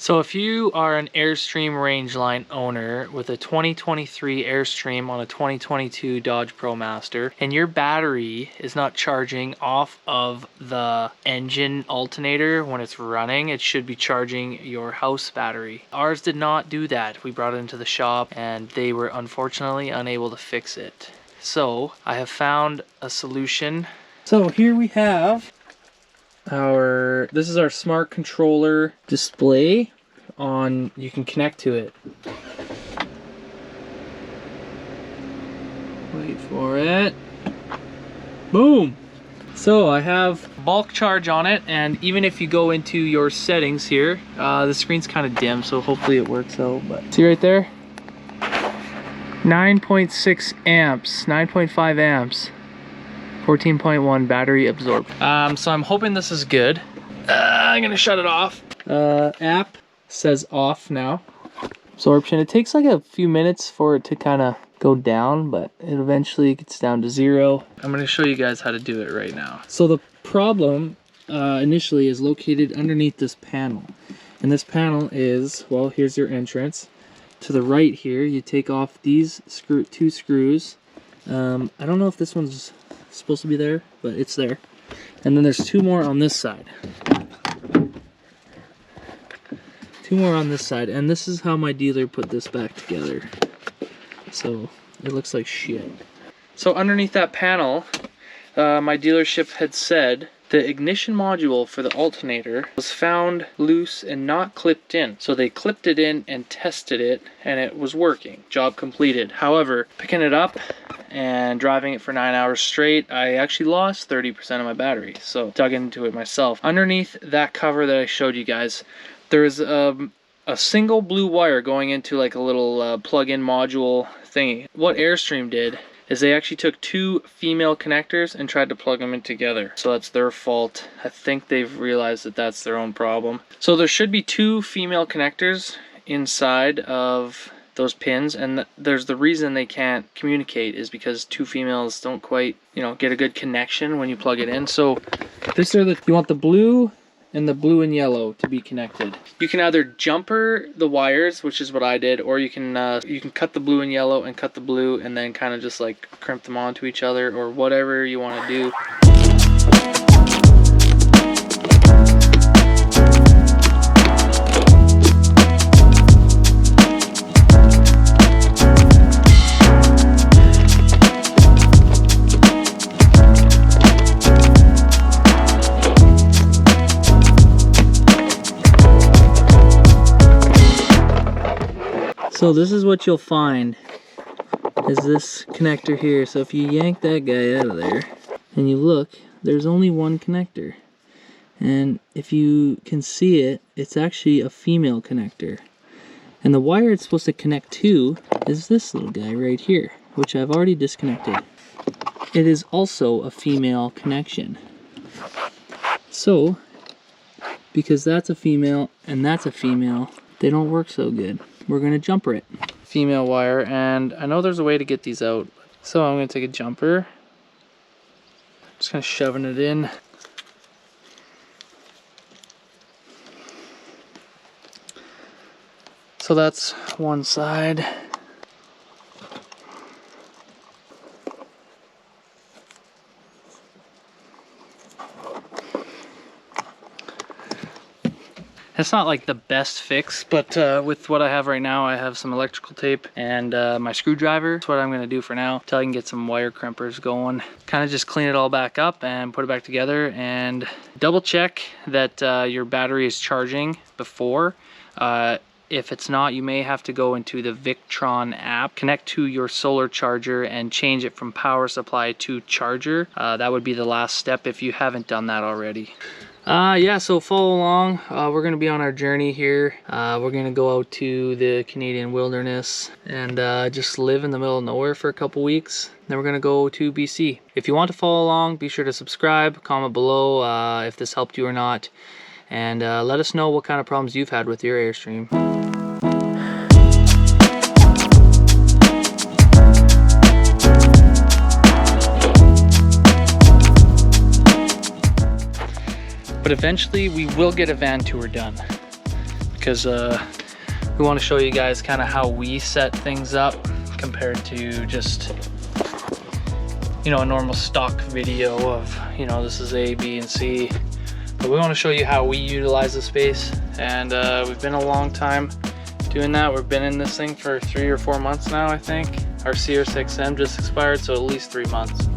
So if you are an Airstream Rangeline owner with a 2023 Airstream on a 2022 Dodge ProMaster and your battery is not charging off of the engine alternator when it's running, it should be charging your house battery. Ours did not do that. We brought it into the shop and they were unfortunately unable to fix it. So I have found a solution. So here we have this is our smart controller display on, you can connect to it. Wait for it. Boom! So I have bulk charge on it, and even if you go into your settings here, the screen's kind of dim, so hopefully it works out, but see right there? 9.6 amps, 9.5 amps. 14.1 battery absorbed. So I'm hoping this is good. I'm gonna shut it off. App says off now. Absorption. It takes like a few minutes for it to kind of go down, but it eventually gets down to 0. I'm gonna show you guys how to do it right now. So the problem initially is located underneath this panel. And this panel is, well, here's your entrance. To the right here, you take off these two screws. I don't know if this one's supposed to be there, but it's there. And then there's 2 more on this side. 2 more on this side, and this is how my dealer put this back together. So it looks like shit. So underneath that panel, my dealership had said the ignition module for the alternator was found loose and not clipped in. So they clipped it in and tested it, and it was working. Job completed. However, picking it up and driving it for 9 hours straight, I actually lost 30% of my battery. So dug into it myself. Underneath that cover that I showed you guys, there's a single blue wire going into like a little plug-in module thingy. What Airstream did is they actually took 2 female connectors and tried to plug them in together. So that's their fault. I think they've realized that that's their own problem. So there should be 2 female connectors inside of those pins, and there's the reason they can't communicate is because 2 females don't quite, get a good connection when you plug it in. So you want the blue and the blue and yellow to be connected. You can either jumper the wires, which is what I did, or you can cut the blue and yellow and cut the blue and then kind of just like crimp them onto each other, or whatever you want to do. So this is what you'll find, is this connector here. So if you yank that guy out of there and you look, there's only 1 connector. And if you can see it, it's actually a female connector. And the wire it's supposed to connect to is this little guy right here, which I've already disconnected. It is also a female connection. So, because that's a female and that's a female, they don't work so good. We're gonna jumper it. Female wire, and I know there's a way to get these out. So I'm gonna take a jumper. Just kind of shoving it in. So that's one side. It's not like the best fix, but with what I have right now, I have some electrical tape and my screwdriver. That's what I'm gonna do for now, until I can get some wire crimpers going. Kind of just clean it all back up and put it back together, and double check that your battery is charging before. If it's not, you may have to go into the Victron app, connect to your solar charger and change it from power supply to charger. That would be the last step if you haven't done that already. Yeah, so follow along. We're gonna be on our journey here. We're gonna go out to the Canadian wilderness and just live in the middle of nowhere for a couple weeks. Then we're gonna go to BC. If you want to follow along, be sure to subscribe, comment below if this helped you or not, and let us know what kind of problems you've had with your Airstream. But eventually we will get a van tour done. because we want to show you guys kind of how we set things up compared to just, you know, a normal stock video of, you know, this is A, B, and C. But we want to show you how we utilize the space, and we've been a long time doing that. We've been in this thing for 3 or 4 months now, I think. Our CR6M just expired, so at least 3 months.